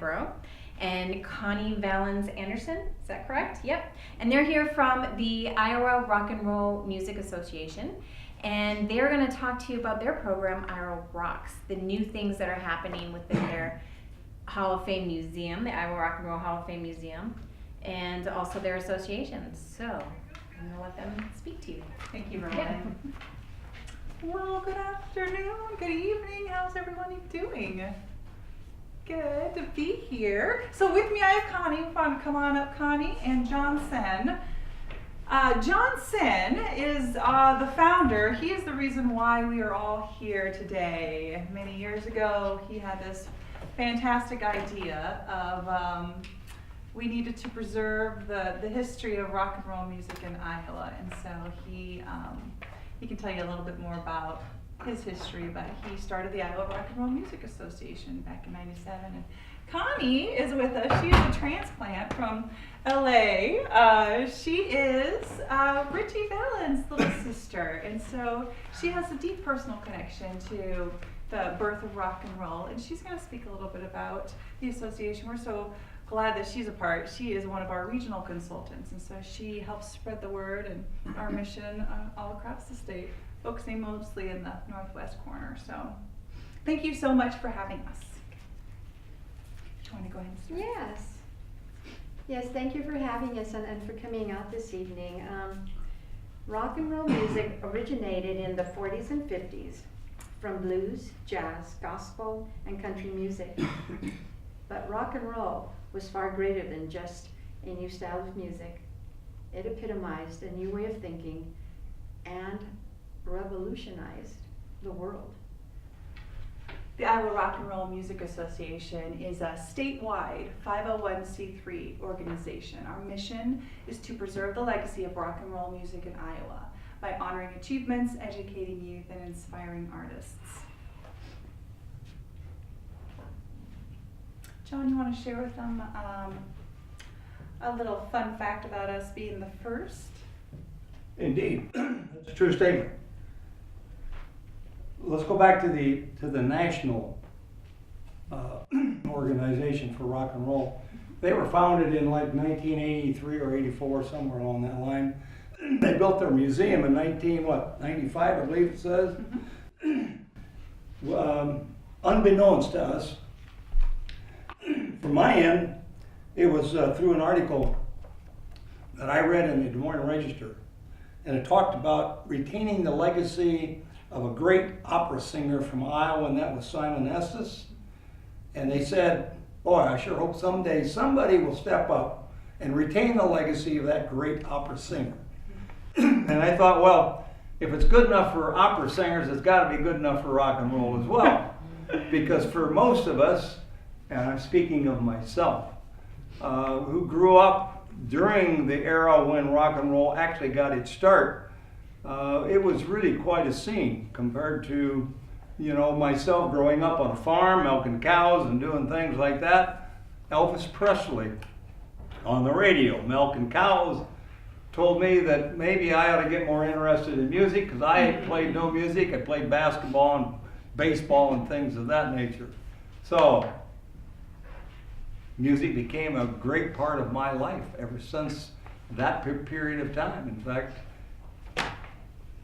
Stanbro and Connie Valens-Anderson. Is that correct? Yep. And they're here from the Iowa Rock and Roll Music Association. And they're going to talk to you about their program, Iowa Rocks, the new things that are happening within their Hall of Fame Museum, the Iowa Rock and Roll Hall of Fame Museum, and also their associations. So I'm going to let them speak to you. Thank you, Rowan. Yeah. Well, good afternoon, good evening. How's everyone doing? Good to be here. So with me I have Connie. Come on up, Connie, and Johnson. Johnson is the founder. He is the reason why we are all here today. Many years ago, he had this fantastic idea of we needed to preserve the history of rock and roll music in Iowa, and so he can tell you a little bit more about his history, but he started the Iowa Rock and Roll Music Association back in '97. And Connie is with us. She is a transplant from LA. She is Ritchie Valens' little sister, and so she has a deep personal connection to the birth of rock and roll, and she's going to speak a little bit about the association. We're so glad that she's a part. She is one of our regional consultants, and so she helps spread the word and our mission all across the state, focusing mostly in the northwest corner. So thank you so much for having us. Do you want to go ahead and start? Yes. Yes, thank you for having us and for coming out this evening. Rock and roll music originated in the 40s and 50s from blues, jazz, gospel, and country music. But rock and roll was far greater than just a new style of music. It epitomized a new way of thinking and revolutionized the world. The Iowa Rock and Roll Music Association is a statewide 501c3 organization. Our mission is to preserve the legacy of rock and roll music in Iowa by honoring achievements, educating youth, and inspiring artists. John, you want to share with them a little fun fact about us being the first? Indeed, that's a true statement. Let's go back to the national organization for rock and roll. They were founded in like 1983 or 84, somewhere along that line. They built their museum in 95, I believe it says. Unbeknownst to us, from my end, it was through an article that I read in the Des Moines Register, and it talked about retaining the legacy of a great opera singer from Iowa, and that was Simon Estes. And they said, boy, I sure hope someday somebody will step up and retain the legacy of that great opera singer. And I thought, well, if it's good enough for opera singers, it's got to be good enough for rock and roll as well. Because for most of us, and I'm speaking of myself, who grew up during the era when rock and roll actually got its start, it was really quite a scene compared to, myself growing up on a farm, milking cows and doing things like that. Elvis Presley on the radio, milking cows, told me that maybe I ought to get more interested in music because I had played no music. I played basketball and baseball and things of that nature. So music became a great part of my life ever since that period of time. In fact,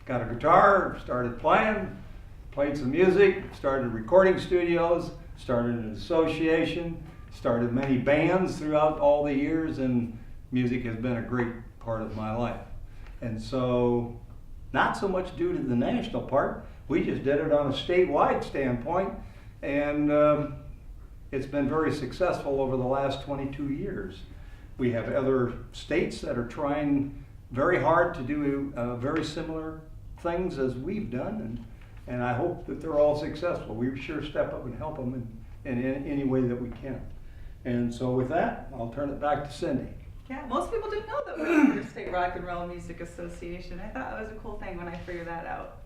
got a guitar, started playing, played some music, started recording studios, started an association, started many bands throughout all the years, and music has been a great part of my life. And so, not so much due to the national part, we just did it on a statewide standpoint, and it's been very successful over the last 22 years. We have other states that are trying very hard to do very similar things as we've done, and I hope that they're all successful. We sure step up and help them in any way that we can. And so with that, I'll turn it back to Cindy. Yeah, most people didn't know that we were the State Rock and Roll Music Association. I thought that was a cool thing when I figured that out.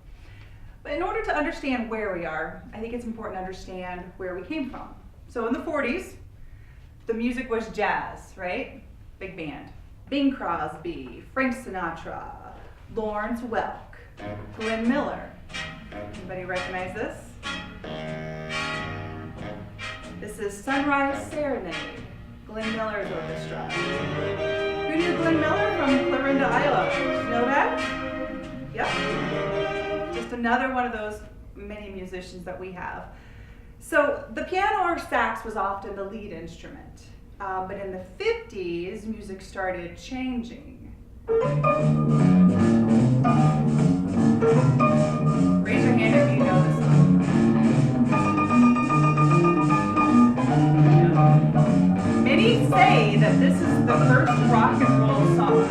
But in order to understand where we are, I think it's important to understand where we came from. So in the 40s, the music was jazz, right? Big band. Bing Crosby, Frank Sinatra, Lawrence Welk, Glenn Miller. Anybody recognize this? This is is Sunrise Serenade, Glenn Miller's orchestra. Who knew Glenn Miller from Clarinda, Iowa? Did you know that? Yep. Just another one of those many musicians that we have. So the piano or sax was often the lead instrument, but in the 50s, music started changing. Raise your hand if you know this song. Many say that this is the first rock and roll song.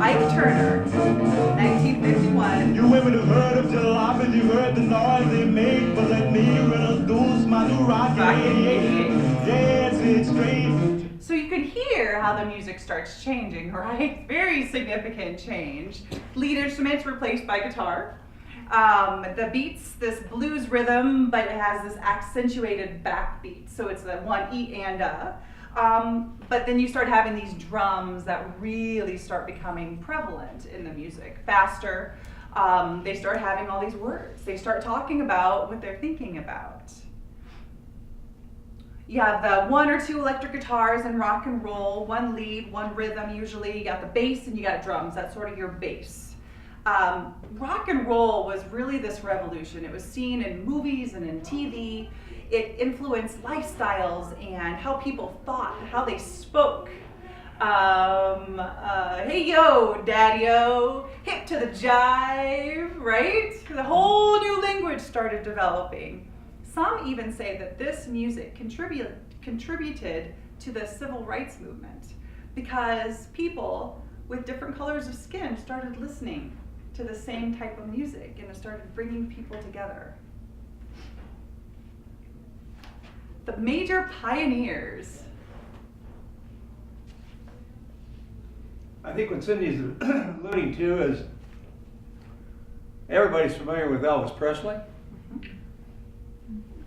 Ike Turner, 1951. You women have heard of jalopies, you heard the noise they make, but let me introduce my new rock in 88. Yes, it's strange. So you can hear how the music starts changing, right? Very significant change. Lead instruments replaced by guitar. The beats, this blues rhythm, but it has this accentuated backbeat. So it's the one E and a. But then you start having these drums that really start becoming prevalent in the music, faster. They start having all these words. They start talking about what they're thinking about. You have the one or two electric guitars in rock and roll, one lead, one rhythm usually. You got the bass and you got drums. That's sort of your bass. Rock and roll was really this revolution. It was seen in movies and in TV. It influenced lifestyles and how people thought, how they spoke. Hey yo, daddy-o, hip to the jive, right? The whole new language started developing. Some even say that this music contributed to the civil rights movement because people with different colors of skin started listening to the same type of music and it started bringing people together. The major pioneers. I think what Cindy's alluding to is everybody's familiar with Elvis Presley.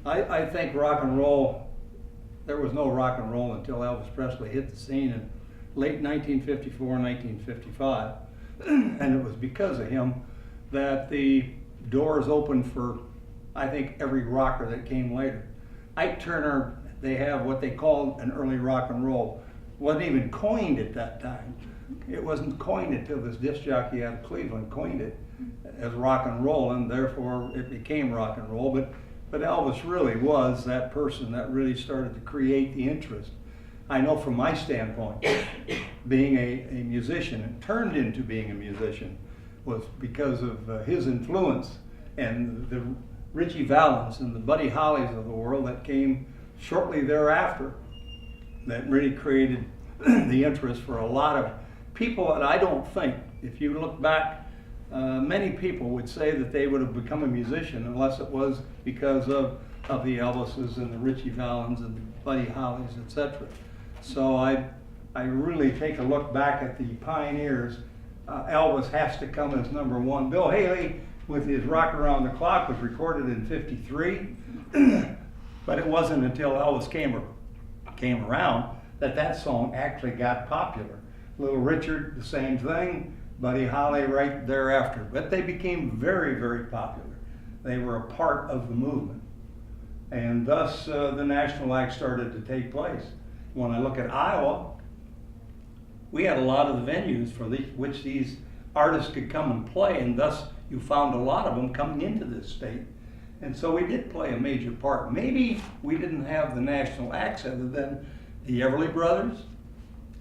I think rock and roll, there was no rock and roll until Elvis Presley hit the scene in late 1954, 1955. And it was because of him that the doors opened for, I think, every rocker that came later. Ike Turner, they have what they called an early rock and roll. Wasn't even coined at that time. It wasn't coined until this disc jockey out of Cleveland coined it as rock and roll, and therefore it became rock and roll. But Elvis really was that person that really started to create the interest. I know from my standpoint, being a musician and turned into being a musician was because of his influence and the Ritchie Valens and the Buddy Hollies of the world that came shortly thereafter that really created the interest for a lot of people that I don't think, if you look back, many people would say that they would have become a musician unless it was because of the Elvises and the Ritchie Valens and the Buddy Hollies, etc. So I really take a look back at the pioneers. Elvis has to come as number one. Bill Haley with his Rock Around the Clock was recorded in '53, but it wasn't until Elvis came around that song actually got popular. Little Richard, the same thing. Buddy Holly right thereafter. But they became very, very popular. They were a part of the movement. And thus the national act started to take place. When I look at Iowa, we had a lot of the venues for which these artists could come and play, and thus you found a lot of them coming into this state. And so we did play a major part. Maybe we didn't have the national acts other than the Everly Brothers,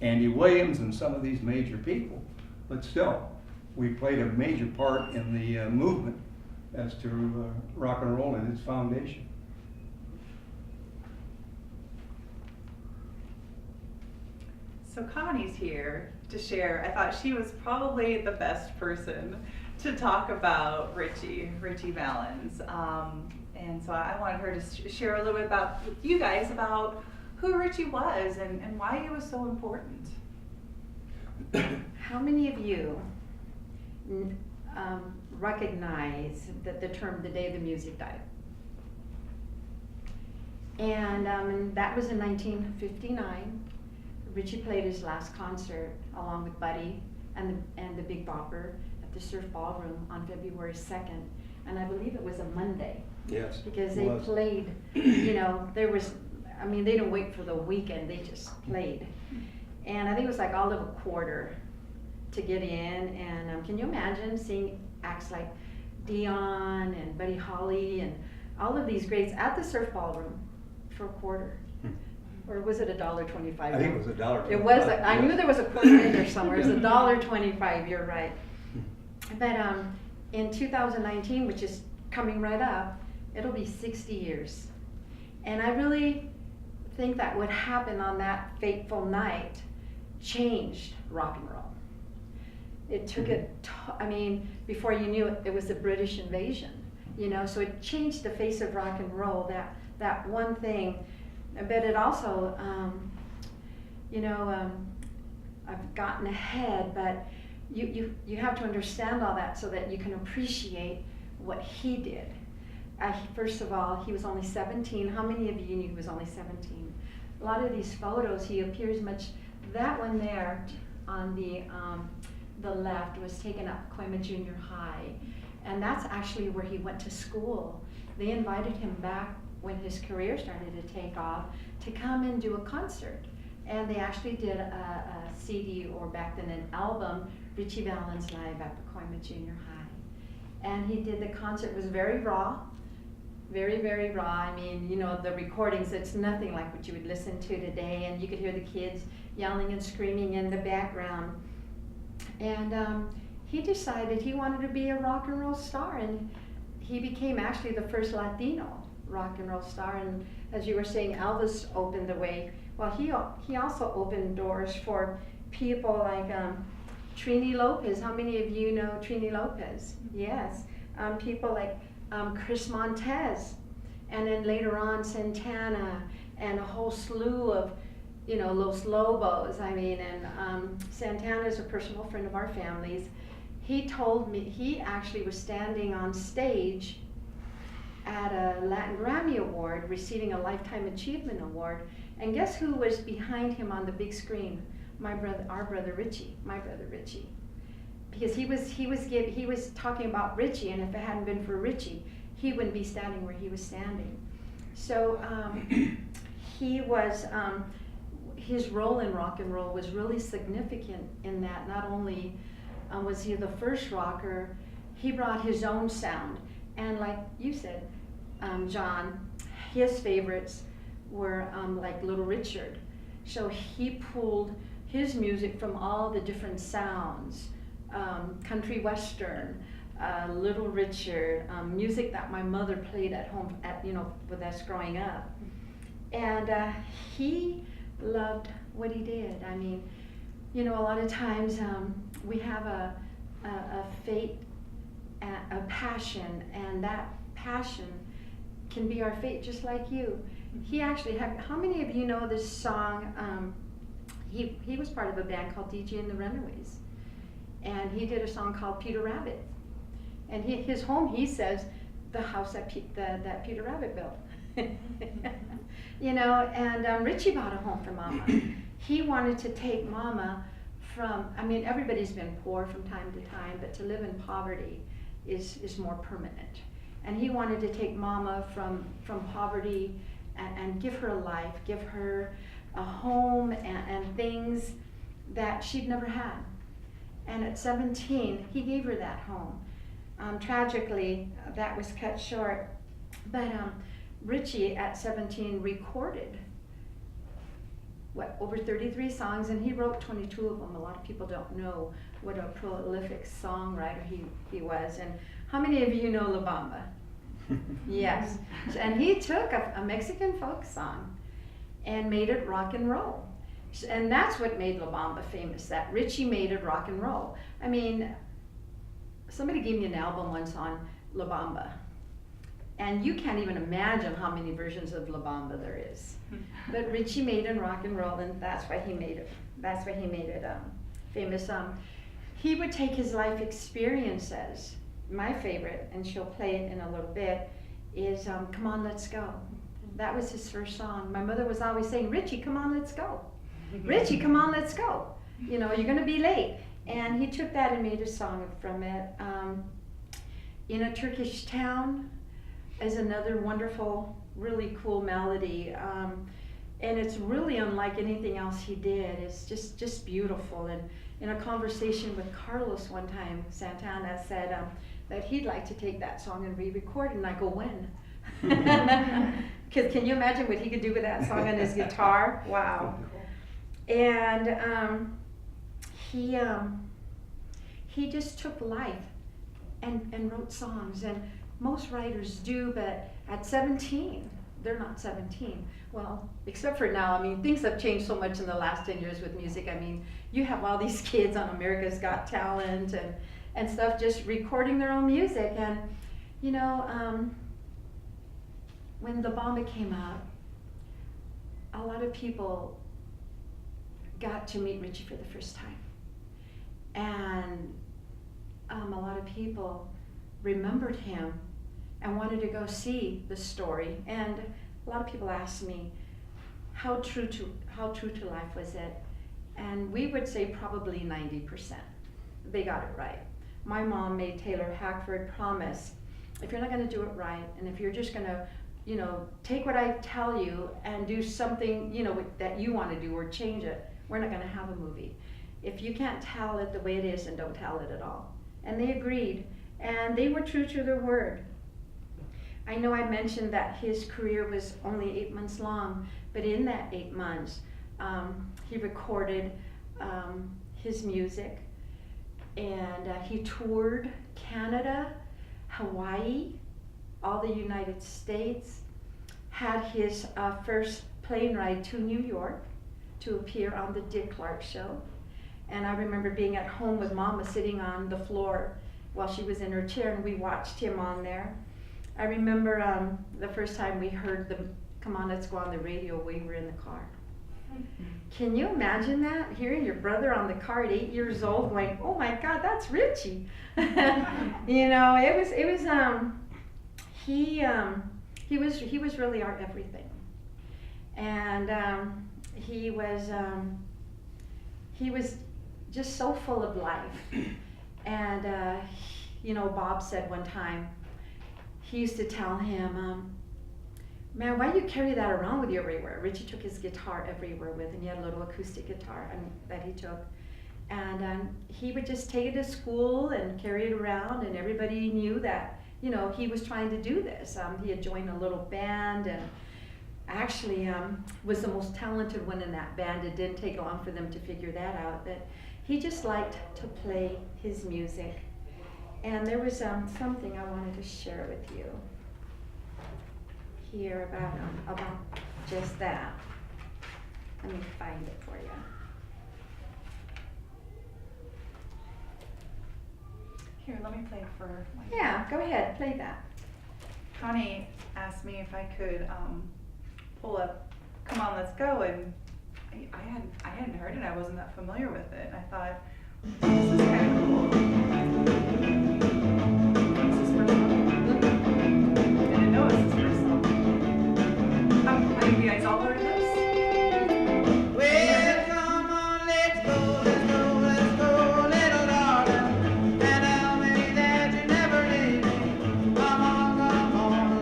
Andy Williams, and some of these major people. But still, we played a major part in the movement as to rock and roll and its foundation. So Connie's here to share. I thought she was probably the best person to talk about Ritchie Valens. And so I wanted her to share a little bit about with you guys about who Ritchie was and why he was so important. How many of you recognize the term "the day the music died"? And that was in 1959. Ritchie played his last concert along with Buddy and the Big Bopper at the Surf Ballroom on February 2nd. and I believe it was a Monday. Yes. Because it they was. played, you know, they didn't wait for the weekend, they just played. And I think it was like all of a quarter to get in, and can you imagine seeing acts like Dion and Buddy Holly and all of these greats at the Surf Ballroom for a quarter? Or was it $1.25? I think it was $1.25. It was, I knew there was a quarter in there somewhere, it was $1.25, you're right. But in 2019, which is coming right up, it'll be 60 years. And I really think that what happened on that fateful night changed rock and roll. It took before you knew it, it was a British invasion, you know, so it changed the face of rock and roll, that one thing. But it also, I've gotten ahead, but you have to understand all that so that you can appreciate what he did. First of all, he was only 17. How many of you knew he was only 17? A lot of these photos, he appears much. That one there on the left was taken at Pacoima Junior High, and that's actually where he went to school. They invited him back when his career started to take off to come and do a concert, and they actually did a CD, or back then an album, Ritchie Valens Live at Pacoima Junior High. And he did the concert. It was very raw, very, very raw. I mean, you know, the recordings, it's nothing like what you would listen to today, and you could hear the kids yelling and screaming in the background. And he decided he wanted to be a rock and roll star, and he became actually the first Latino rock and roll star. And as you were saying, Elvis opened the way. Well, he also opened doors for people like Trini Lopez. How many of you know Trini Lopez? Yes. People like Chris Montez, and then later on Santana, and a whole slew of, you know, Los Lobos. I mean, and Santana is a personal friend of our family's. He told me he actually was standing on stage at a Latin Grammy Award, receiving a Lifetime Achievement Award, and guess who was behind him on the big screen? Our brother Richie, my brother Richie. Because he was talking about Richie, and if it hadn't been for Richie, he wouldn't be standing where he was standing. So he was, his role in rock and roll was really significant in that not only was he the first rocker, he brought his own sound. And like you said, John, his favorites were like Little Richard. So he pulled his music from all the different sounds, country western, Little Richard, music that my mother played at home, with us growing up. And he loved what he did. I mean, you know, a lot of times we have a fate, a passion, and that passion can be our fate, just like you. He actually had, how many of you know this song? He was part of a band called DJ and the Runaways, and he did a song called Peter Rabbit. And his home, he says, the house that Peter Rabbit built. You know, and Richie bought a home for Mama. He wanted to take Mama from, I mean, everybody's been poor from time to time, but to live in poverty is more permanent. And he wanted to take Mama from poverty and give her a life, give her a home and things that she'd never had. And at 17, he gave her that home. Tragically, that was cut short. But Richie, at 17, recorded over 33 songs, and he wrote 22 of them. A lot of people don't know what a prolific songwriter he was. And how many of you know La Bamba? Yes. And he took a Mexican folk song and made it rock and roll. And that's what made La Bamba famous, that Richie made it rock and roll. I mean, somebody gave me an album once on La Bamba, and you can't even imagine how many versions of La Bamba there is. But Richie made it rock and roll, and that's why he made it. That's why he made it famous. He would take his life experiences. My favorite, and she'll play it in a little bit, is "Come On, Let's Go." That was his first song. My mother was always saying, "Richie, come on, let's go. Richie, come on, let's go. You know, you're going to be late." And he took that and made a song from it. In a Turkish Town is another wonderful, really cool melody. And it's really unlike anything else he did. It's just beautiful. And in a conversation with Carlos one time, Santana said that he'd like to take that song and re-record it. And I go, when? Because can you imagine what he could do with that song on his guitar? Wow. And he just took life and wrote songs. And most writers do, but at 17, they're not 17. Well, except for now, I mean, things have changed so much in the last 10 years with music. I mean, you have all these kids on America's Got Talent and stuff just recording their own music. And, you know, when the bomba came out, a lot of people got to meet Richie for the first time. And a lot of people remembered him and wanted to go see the story. And a lot of people asked me, how true to life was it? And we would say probably 90%. They got it right. My mom made Taylor Hackford promise, if you're not gonna do it right, and if you're just gonna, you know, take what I tell you and do something, you know, that you wanna do or change it, we're not gonna have a movie. If you can't tell it the way it is, then don't tell it at all. And they agreed, and they were true to their word. I know I mentioned that his career was only 8 months long, but in that 8 months, he recorded his music, and he toured Canada, Hawaii, all the United States, had his first plane ride to New York to appear on the Dick Clark Show. And I remember being at home with Mama sitting on the floor while she was in her chair, and we watched him on there. I remember the first time we heard the Come On Let's Go on the radio, we were in the car. Can you imagine that? Hearing your brother on the car at 8 years old going, oh my God, that's Richie. You know, he was really our everything. And he was just so full of life. And you know, Bob said one time, he used to tell him, man, why do you carry that around with you everywhere? Richie took his guitar everywhere with him. He had a little acoustic guitar that he took. And he would just take it to school and carry it around, and everybody knew that, you know, he was trying to do this. He had joined a little band, and actually was the most talented one in that band. It didn't take long for them to figure that out, but he just liked to play his music. And there was something I wanted to share with you here about just that. Let me find it for you. Here, let me play it for my Yeah, go ahead, play that. Connie asked me if I could pull up Come On Let's Go, and I hadn't heard it. I wasn't that familiar with it. And I thought, this is kind of cool. Is this first song? I didn't know it was his first song. Have you guys all heard this? Well, come on, let's go, let's go, let's go, little darling. And how many that you never did. Come on,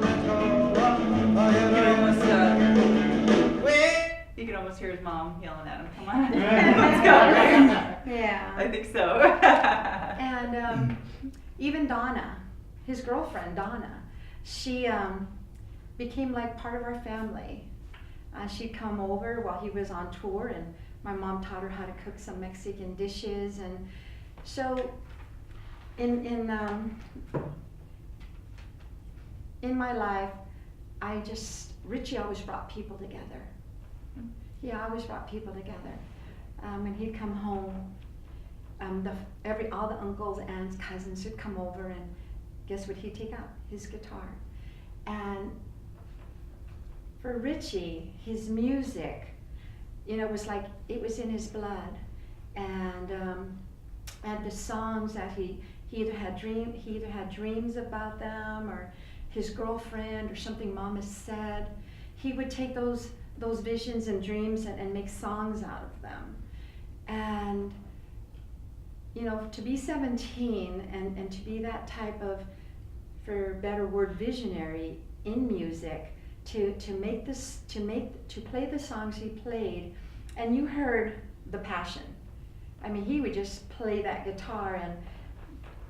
let's go. You can almost hear his mom yelling at him. Come on, let's go. Right? Yeah. I think so. And even Donna, his girlfriend Donna, she became like part of our family. She'd come over while he was on tour, and my mom taught her how to cook some Mexican dishes. And so in my life, Richie always brought people together. He always brought people together. When he'd come home, all the uncles, aunts, cousins would come over, and guess what he'd take out? His guitar. And for Richie, his music, you know, was like, it was in his blood. And the songs that he either had dreams about them, or his girlfriend, or something Mama said. He would take those visions and dreams and make songs out of them. And, you know, to be 17 and to be that type of for better word, visionary in music to play the songs he played, and you heard the passion. I mean, he would just play that guitar. And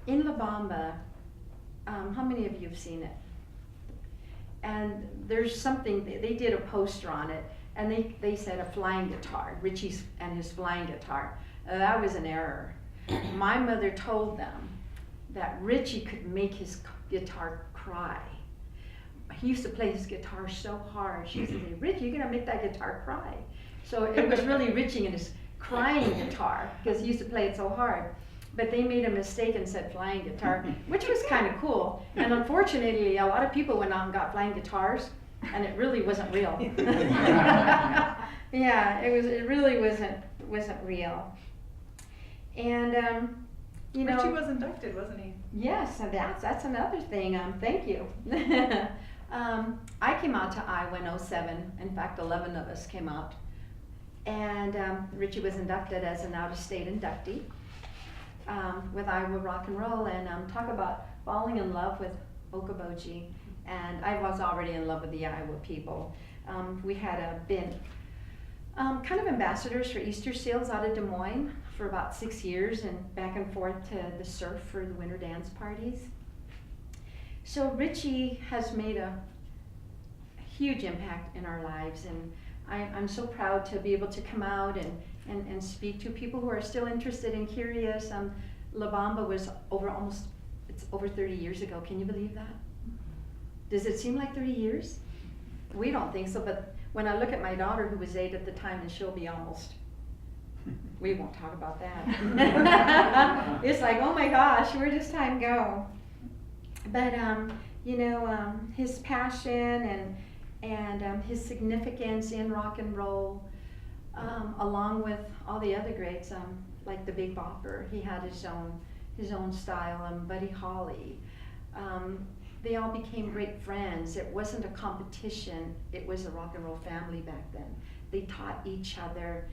in La Bamba, how many of you have seen it? And there's something, they did a poster on it, and they said a flying guitar, Richie and his flying guitar. That was an error. My mother told them that Richie could make his guitar cry. He used to play his guitar so hard. She used to say, Richie, you're gonna make that guitar cry. So it was really Richie and his crying guitar, because he used to play it so hard. But they made a mistake and said flying guitar, which was kind of cool. And unfortunately, a lot of people went out and got flying guitars, and it really wasn't real. Yeah, it really wasn't real. And you know, Richie was inducted, wasn't he? yes, and that's another thing. Thank you. I came out to Iowa in '07. In fact, 11 of us came out. And Richie was inducted as an out-of-state inductee with Iowa Rock and Roll. And talk about falling in love with Okoboji. And I was already in love with the Iowa people. We had been kind of ambassadors for Easter Seals out of Des Moines for about 6 years, and back and forth to the surf for the winter dance parties. So Richie has made a huge impact in our lives, and I'm so proud to be able to come out and speak to people who are still interested and curious. La Bamba was it's over 30 years ago. Can you believe that? Does it seem like 30 years? We don't think so, but when I look at my daughter, who was 8 at the time, and she'll be almost, we won't talk about that. It's like, oh my gosh, where does time go? But you know, his passion and his significance in rock and roll, along with all the other greats, like the Big Bopper, he had his own style, and Buddy Holly. They all became great friends. It wasn't a competition, it was a rock and roll family back then. They taught each other.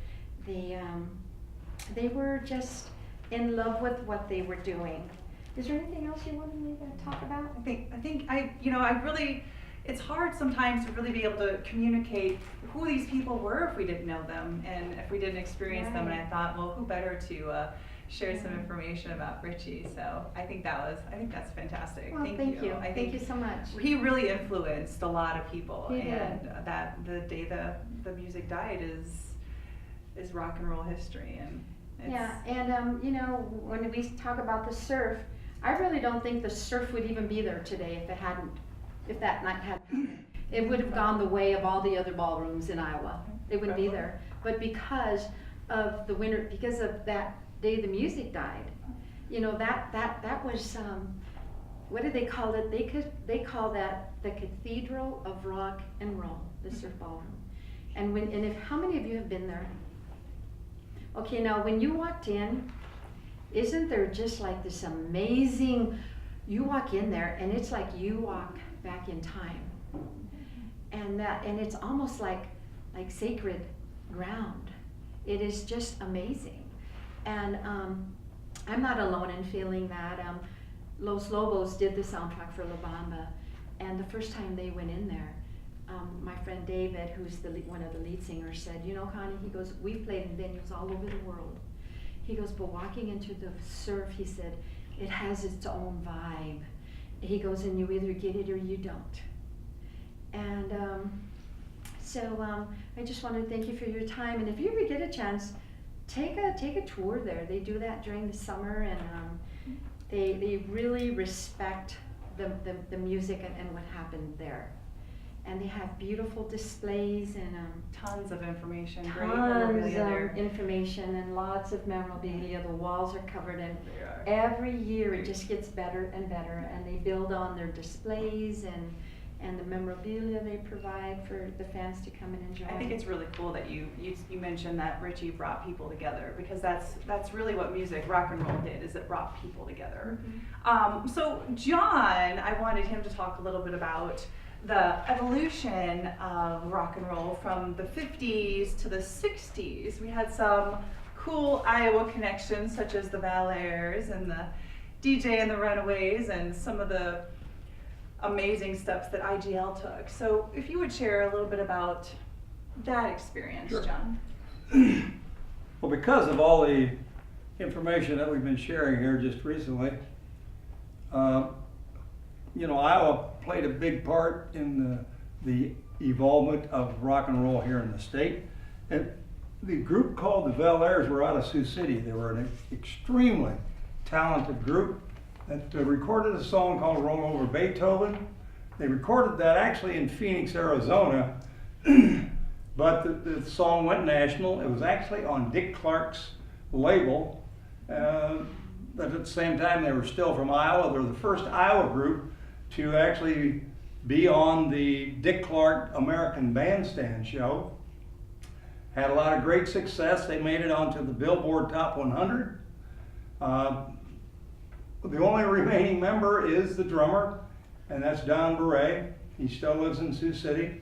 They were just in love with what they were doing. Is there anything else you wanted me to talk about? I really, it's hard sometimes to really be able to communicate who these people were if we didn't know them and if we didn't experience them. And I thought, well, who better to share some information about Richie? So I think that's fantastic. Well, thank you. Thank you so much. He really influenced a lot of people, He and did. that the day the music died is rock and roll history. And it's, Yeah, and you know, when we talk about the surf, I really don't think the surf would even be there today if that night had happened. It would have gone the way of all the other ballrooms in Iowa. It wouldn't be there. But because of that day the music died, you know, that was what did they call it? They call that the Cathedral of Rock and Roll, the surf ballroom. And how many of you have been there? Okay, now when you walked in, isn't there just like this amazing, you walk in there and it's like you walk back in time. And it's almost like sacred ground. It is just amazing. And I'm not alone in feeling that. Los Lobos did the soundtrack for La Bamba, and the first time they went in there, my friend David, who's one of the lead singers, said, you know, Connie, he goes, we've played in venues all over the world. He goes, but walking into the surf, he said, it has its own vibe. He goes, and you either get it or you don't. And so I just want to thank you for your time. And if you ever get a chance, take a tour there. They do that during the summer, and they really respect the music and what happened there. And they have beautiful displays and tons of information, great tons memorabilia there. of information and lots of memorabilia. The walls are covered, and They are. every year it just gets better and better. And they build on their displays and the memorabilia they provide for the fans to come and enjoy. I think it's really cool that you mentioned that Richie brought people together, because that's really what rock and roll did, is it brought people together. Mm-hmm. So John, I wanted him to talk a little bit about the evolution of rock and roll from the 50s to the 60s. We had some cool Iowa connections, such as the Bel Airs and the DJ and the Runaways, and some of the amazing steps that IGL took. So if you would share a little bit about that experience, Sure. John. Well, because of all the information that we've been sharing here just recently, Iowa played a big part in the evolvement of rock and roll here in the state. And the group called the Valairs were out of Sioux City. They were an extremely talented group that recorded a song called Roll Over Beethoven. They recorded that actually in Phoenix, Arizona, but the song went national. It was actually on Dick Clark's label, but at the same time they were still from Iowa. They were the first Iowa group to actually be on the Dick Clark American Bandstand show. Had a lot of great success. They made it onto the Billboard Top 100. The only remaining member is the drummer, and that's Don Beret. He still lives in Sioux City,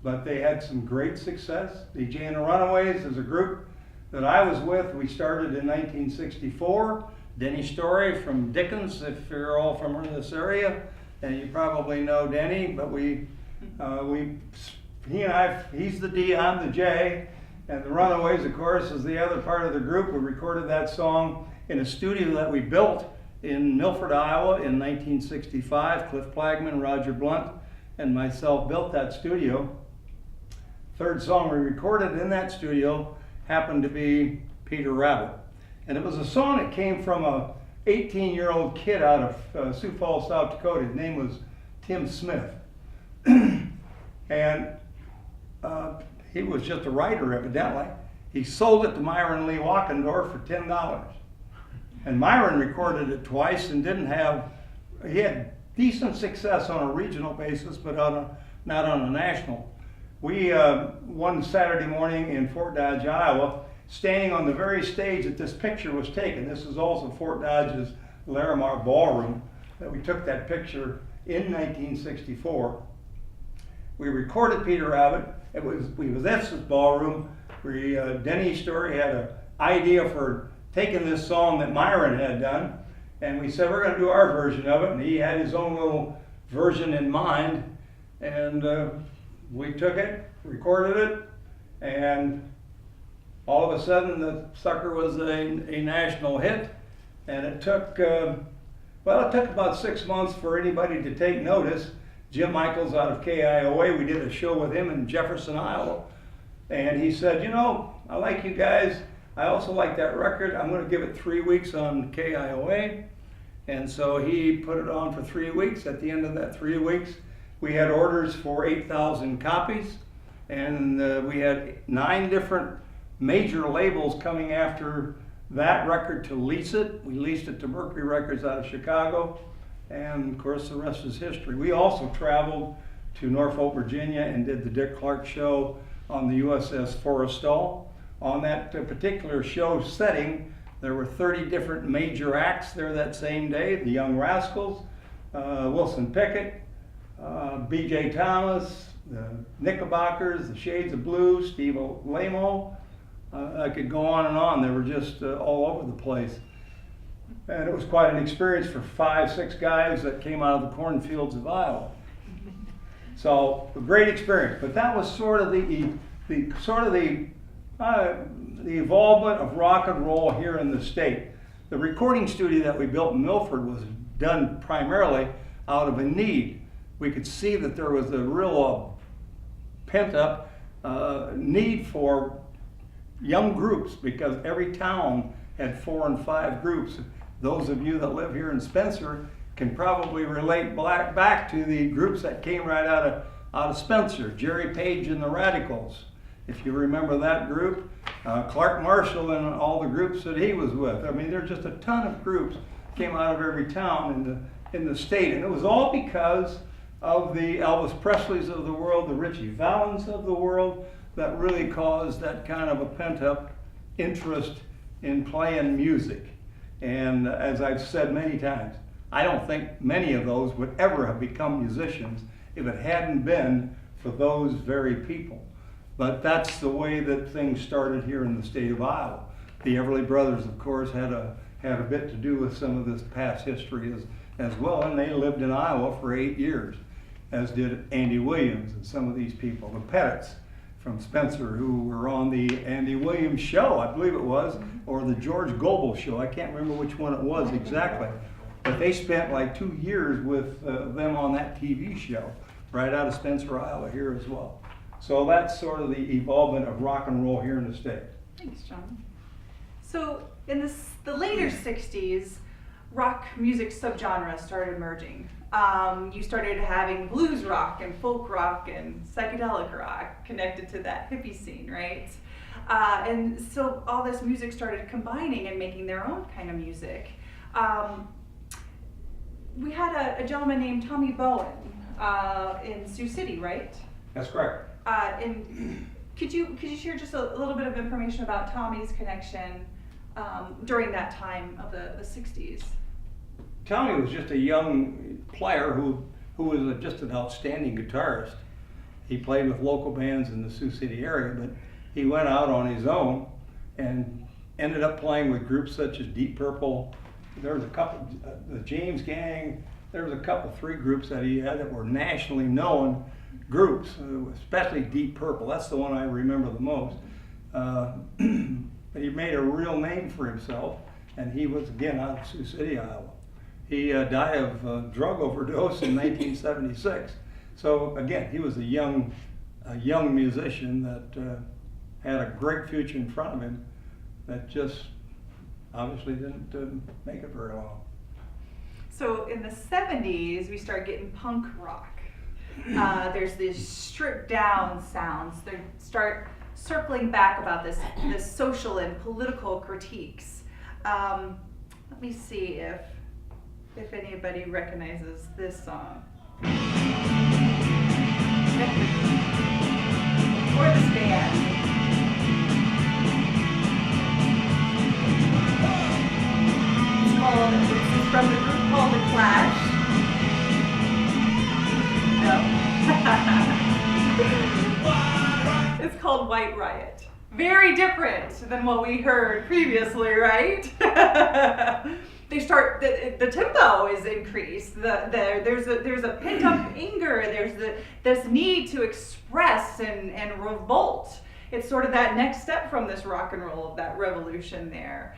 but they had some great success. The Jay and the Runaways is a group that I was with. We started in 1964. Denny Story from Dickens, if you're all from this area, and you probably know Denny, but he and I, he's the D, I'm the J, and the Runaways, of course, is the other part of the group. We recorded that song in a studio that we built in Milford, Iowa in 1965. Cliff Plagman, Roger Blunt, and myself built that studio. Third song we recorded in that studio happened to be Peter Rabbit. And it was a song that came from a 18-year-old kid out of Sioux Falls, South Dakota. His name was Tim Smith. And he was just a writer, evidently. He sold it to Myron Lee Walkendorf for $10. And Myron recorded it twice and he had decent success on a regional basis, but not on a national. We, one Saturday morning in Fort Dodge, Iowa, standing on the very stage that this picture was taken. This is also Fort Dodge's Larimar Ballroom, that we took that picture in 1964. We recorded Peter Rabbit. We was at this ballroom where Denny Story had an idea for taking this song that Myron had done, and we said we're going to do our version of it, and he had his own little version in mind, and we took it, recorded it, and all of a sudden the sucker was a national hit, and it took about 6 months for anybody to take notice. Jim Michaels out of KIOA, we did a show with him in Jefferson, Iowa, and he said, I like you guys. I also like that record. I'm going to give it 3 weeks on KIOA. And so he put it on for 3 weeks. At the end of that 3 weeks, we had orders for 8,000 copies. And we had 9 different major labels coming after that record to lease it. We leased it to Mercury Records out of Chicago. And of course, the rest is history. We also traveled to Norfolk, Virginia, and did the Dick Clark show on the USS Forrestal. On that particular show setting, there were 30 different major acts there that same day. The Young Rascals, Wilson Pickett, B.J. Thomas, the Knickerbockers, the Shades of Blue, Steve Lamo. I could go on and on. They were just all over the place. And it was quite an experience for 5-6 guys that came out of the cornfields of Iowa. So a great experience. But that was sort of the evolvement of rock and roll here in the state. The recording studio that we built in Milford was done primarily out of a need. We could see that there was a real pent-up need for young groups, because every town had 4 and 5 groups. Those of you that live here in Spencer can probably relate back to the groups that came right out of Spencer. Jerry Page and the Radicals, if you remember that group. Clark Marshall and all the groups that he was with. I mean, there's just a ton of groups came out of every town in the state. And it was all because of the Elvis Presleys of the world, the Ritchie Valens of the world, that really caused that kind of a pent-up interest in playing music. And as I've said many times, I don't think many of those would ever have become musicians if it hadn't been for those very people. But that's the way that things started here in the state of Iowa. The Everly Brothers, of course, had a bit to do with some of this past history as well, and they lived in Iowa for 8 years, as did Andy Williams and some of these people, the Pettits from Spencer, who were on the Andy Williams show, I believe it was, or the George Gobel show. I can't remember which one it was exactly. But they spent like 2 years with them on that TV show, right out of Spencer, Iowa here as well. So that's sort of the evolvement of rock and roll here in the state. Thanks, John. So in the later 60s, rock music subgenres started emerging. You started having blues rock and folk rock and psychedelic rock connected to that hippie scene, right? And so all this music started combining and making their own kind of music. We had a gentleman named Tommy Bowen in Sioux City, right? That's correct. And could you share just a little bit of information about Tommy's connection during that time of the 60s? Tommy was just a young player who was just an outstanding guitarist. He played with local bands in the Sioux City area, but he went out on his own and ended up playing with groups such as Deep Purple. There was a couple, the James Gang. There was a couple, 3 groups that he had that were nationally known groups, especially Deep Purple. That's the one I remember the most. But he made a real name for himself, and he was, again, out of Sioux City, Iowa. He died of drug overdose in 1976. So again, he was a young musician that had a great future in front of him that just obviously didn't make it very long. So in the 70s, we start getting punk rock. There's these stripped down sounds. They start circling back about this social and political critiques. Let me see if anybody recognizes this song. Or this band. This is from the group called The Clash. No. It's called White Riot. Very different than what we heard previously, right? They start, the tempo is increased. There's a pent up anger. There's this need to express and revolt. It's sort of that next step from this rock and roll of that revolution there.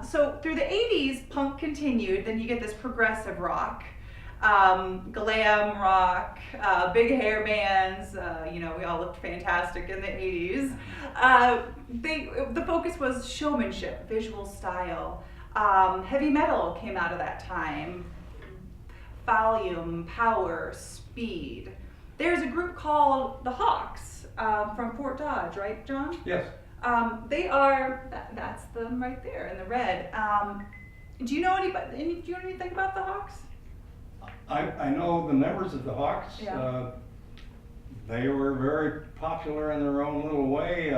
So through the 80s, punk continued. Then you get this progressive rock, glam rock, big hair bands. We all looked fantastic in the 80s. The focus was showmanship, visual style. Heavy metal came out of that time. Volume, power, speed. There's a group called the Hawks from Fort Dodge, right, John? Yes. They are, that's them right there in the red. Do you know anything about the Hawks? I know the members of the Hawks. Yeah. They were very popular in their own little way.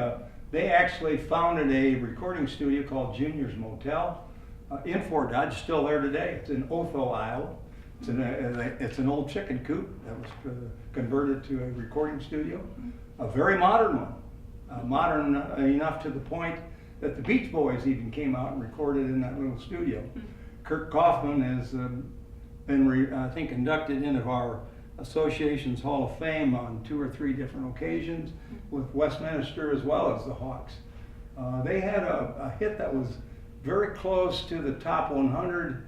They actually founded a recording studio called Junior's Motel in Fort Dodge, still there today. It's in Otho, Iowa. It's an old chicken coop that was converted to a recording studio. A very modern one. Modern enough to the point that the Beach Boys even came out and recorded in that little studio. Kurt Kaufman has been, I think, inducted into our association's Hall of Fame on 2 or 3 different occasions with Westminster as well as the Hawks. They had a hit that was very close to the top 100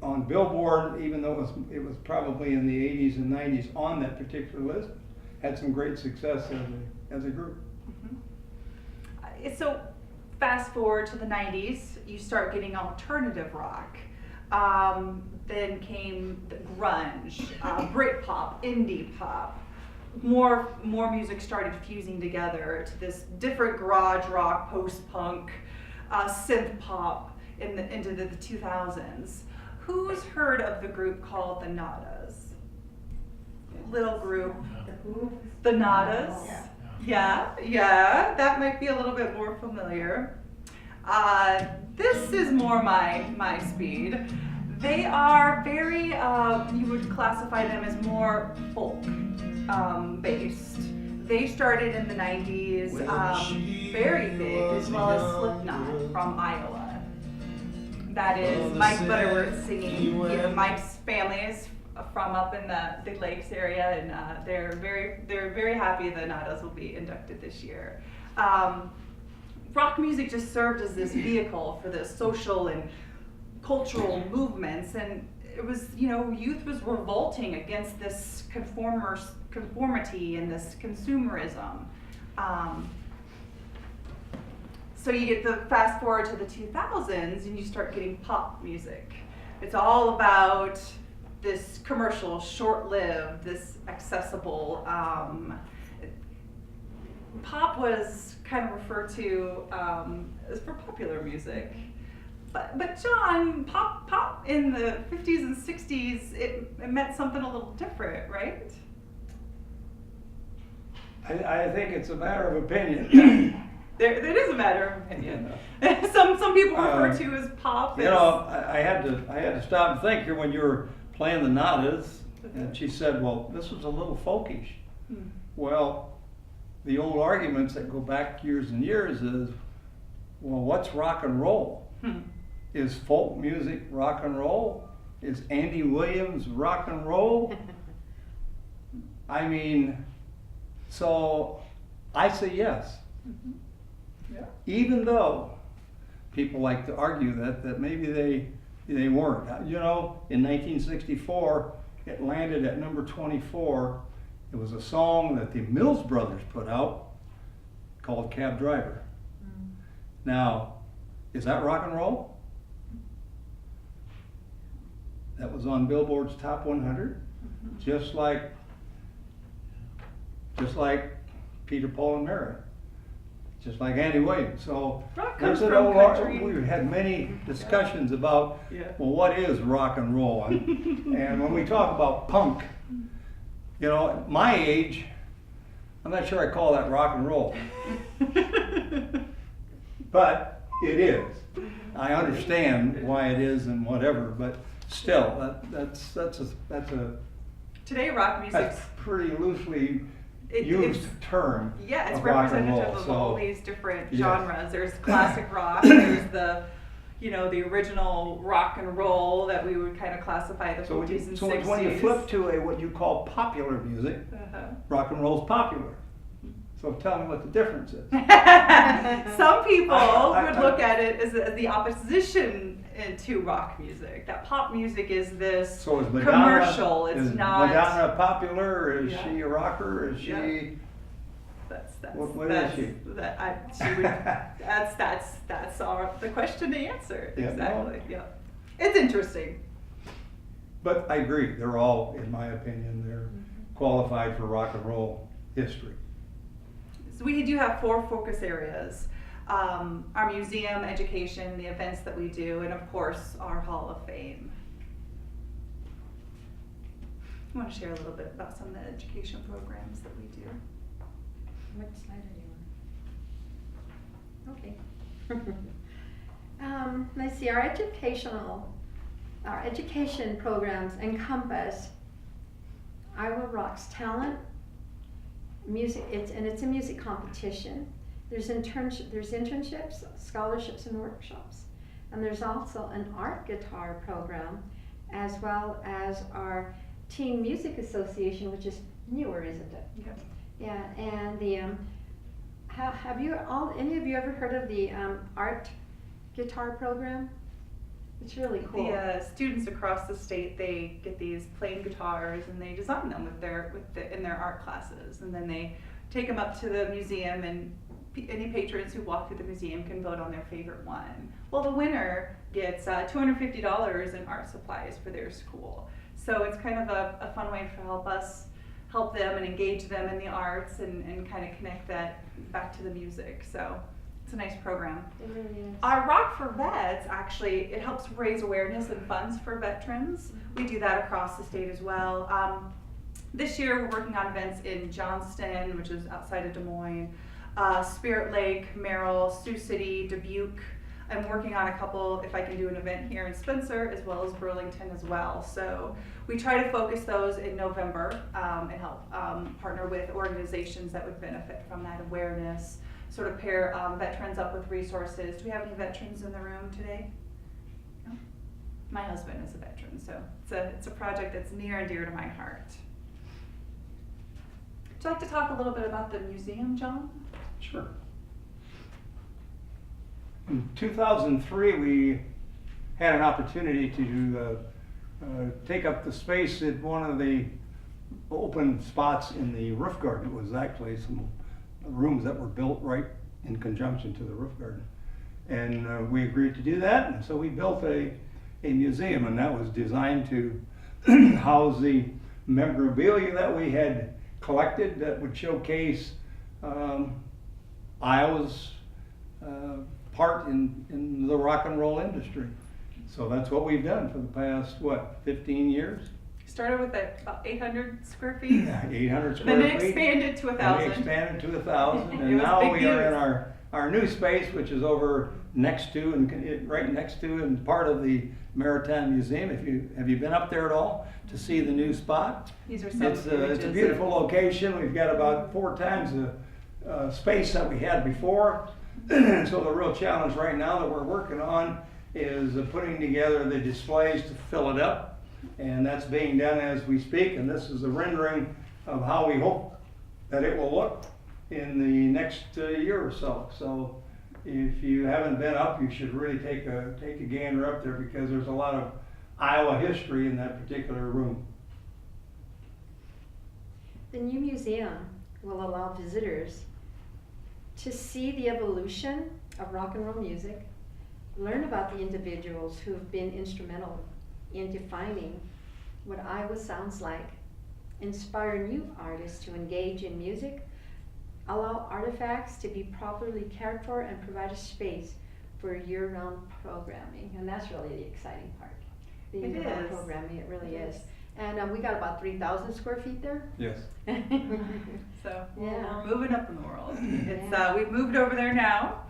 on Billboard, even though it was probably in the 80s and 90s on that particular list. Had some great success as a group. So fast forward to the 90s, you start getting alternative rock. Then came the grunge, Britpop, indie pop. More music started fusing together to this different garage rock, post-punk, synth pop into the 2000s. Who's heard of the group called the Nadas? Little group. The Nadas? Yeah, that might be a little bit more familiar. This is more my speed. They are very, you would classify them as more folk based. They started in the 90s, very big, as well as Slipknot from Iowa. That is Mike Butterworth singing. Mike's families from up in the lakes area, and they're very happy the Nadas will be inducted this year. Rock music just served as this vehicle for the social and cultural movements, and it was, youth was revolting against this conformity and this consumerism. So you get the fast forward to the 2000s and you start getting pop music. It's all about this commercial, short-lived, this accessible. Pop was kind of referred to as for popular music. But John, pop in the 50s and 60s, it meant something a little different, right? I think it's a matter of opinion. It is a matter of opinion. Some people refer to as pop. I had to stop and think here when you were playing the Nadas, and she said, well, this was a little folkish. Well, the old arguments that go back years and years is, well, what's rock and roll? Is folk music rock and roll? Is Andy Williams rock and roll? I mean, so I say yes. Yeah. Even though people like to argue that maybe they weren't. In 1964, it landed at number 24. It was a song that the Mills Brothers put out called Cab Driver. Now, is that rock and roll? That was on Billboard's Top 100, just like Peter, Paul, and Mary, just like Andy Williams. So Rock there's comes an from old country. we've had many discussions about, well, what is rock and roll? And when we talk about punk, at my age, I'm not sure I call that rock and roll. But it is. I understand why it is and whatever, but still, that's a Today, rock music's pretty loosely used term. Yeah, it's of rock and representative roll, of so, all these different yes. genres. There's classic rock, there's the original rock and roll that we would kind of classify the 50s and 60s. So when you flip to what you call popular music, rock and roll's popular. So tell me what the difference is. Some people would look at it as the opposition to rock music. That pop music is this So is Madonna, commercial. It's is not. Madonna popular? Is Yeah. she a rocker? Is she? Yeah. What is she? That's the question to answer. Yeah, Exactly. Yeah. It's interesting. But I agree. They're all, in my opinion, they're qualified for rock and roll history. So we do have 4 focus areas. Our museum, education, the events that we do, and of course our Hall of Fame. I want to share a little bit about some of the education programs that we do. What slide are you on? Okay. Let's see, our education programs encompass Iowa Rock's talent, music, it's a music competition. There's internships, scholarships, and workshops. And there's also an art guitar program, as well as our Teen Music Association, which is newer, isn't it? Yep. Yeah, and the have any of you ever heard of the art guitar program? It's really cool. The students across the state, they get these plain guitars and they design them in their art classes, and then they take them up to the museum, and any patrons who walk through the museum can vote on their favorite one. Well, the winner gets $250 in art supplies for their school. So it's kind of a fun way to help them and engage them in the arts and kind of connect that back to the music. So it's a nice program. It really is. Our Rock for Vets, actually, it helps raise awareness and funds for veterans. We do that across the state as well. This year we're working on events in Johnston, which is outside of Des Moines, Spirit Lake, Merrill, Sioux City, Dubuque. I'm working on a couple, if I can do an event here in Spencer, as well as Burlington as well. So we try to focus those in November and help partner with organizations that would benefit from that awareness, sort of pair veterans up with resources. Do we have any veterans in the room today? No? my husband is a veteran, so it's a project that's near and dear to my heart. Would you like to talk a little bit about the museum, John? Sure. In 2003, we had an opportunity to take up the space at one of the open spots in the roof garden. It was actually some rooms that were built right in conjunction to the roof garden. And we agreed to do that, and so we built a museum, and that was designed to house the memorabilia that we had collected that would showcase Iowa's part in the rock and roll industry. So that's what we've done for the past, 15 years? Started with about 800 square feet. 800 square Then feet. expanded to 1,000. And expanded to 1,000, It and was now big we are in news. our new space, which is over next to right next to and part of the Maritime Museum. Have you been up there at all to see the new spot? These are some It's a beautiful location. We've got about 4 times the space that we had before. So the real challenge right now that we're working on is putting together the displays to fill it up, and that's being done as we speak. And this is a rendering of how we hope that it will look in the next year or so. So if you haven't been up, you should really take a gander up there, because there's a lot of Iowa history in that particular room. The new museum will allow visitors to see the evolution of rock and roll music, learn about the individuals who have been instrumental in defining what Iowa sounds like, inspire new artists to engage in music, allow artifacts to be properly cared for, and provide a space for year-round programming. And that's really the exciting part. The It year-round is. programming, it really It is. is. And we got about 3,000 square feet there. Yes. So Yeah. we're moving up in the world. It's Yeah. we've moved over there now.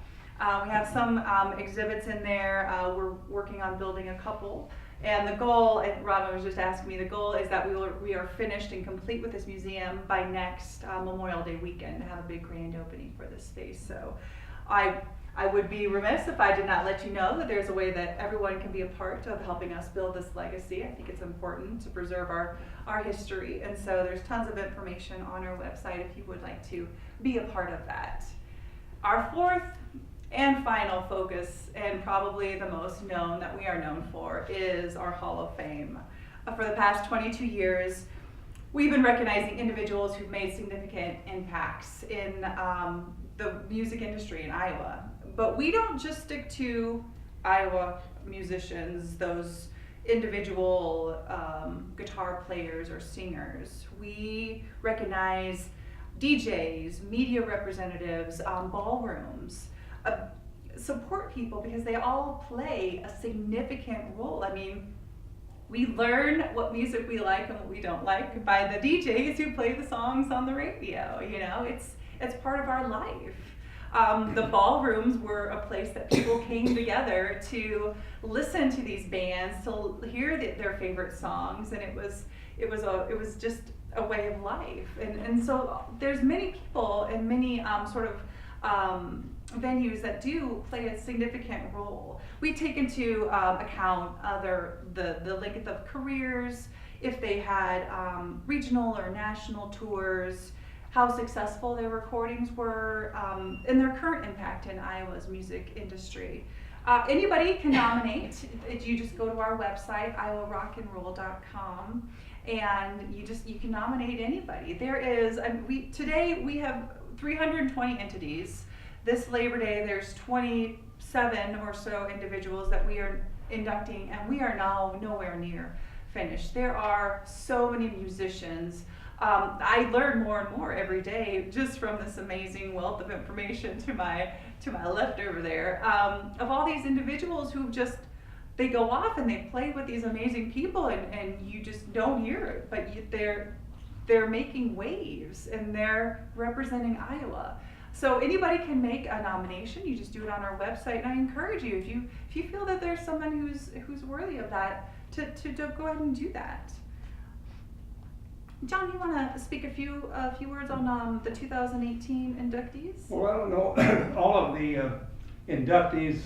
We have some exhibits in there. We're working on building a couple. And the goal, and Robin was just asking me, the goal is that we are finished and complete with this museum by next Memorial Day weekend, to have a big grand opening for this space. So I would be remiss if I did not let you know that there's a way that everyone can be a part of helping us build this legacy. I think it's important to preserve our history, and so there's tons of information on our website if you would like to be a part of that. Our fourth and final focus, and probably the most known that we are known for, is our Hall of Fame. For the past 22 years, we've been recognizing individuals who've made significant impacts in the music industry in Iowa. But we don't just stick to Iowa musicians, those individual guitar players or singers. We recognize DJs, media representatives, ballrooms, support people, because they all play a significant role. I mean, we learn what music we like and what we don't like by the DJs who play the songs on the radio. You know, it's part of our life. The ballrooms were a place that people came together to listen to these bands, to hear their favorite songs, and it was just a way of life. And so there's many people and many venues that do play a significant role. We take into account the length of careers, if they had regional or national tours, how successful their recordings were, and their current impact in Iowa's music industry. Anybody can nominate. You just go to our website, iowarockandroll.com, and you can nominate anybody. Today we have 320 entities. This Labor Day, there's 27 or so individuals that we are inducting, and we are now nowhere near finished. There are so many musicians. I learn more and more every day just from this amazing wealth of information to my left over there, of all these individuals who they go off and they play with these amazing people, and you just don't hear it, but they're making waves and they're representing Iowa. So anybody can make a nomination. You just do it on our website, and I encourage you, if you feel that there's someone who's worthy of that, to go ahead and do that. John, you want to speak a few words on the 2018 inductees? Well, I don't know all of the inductees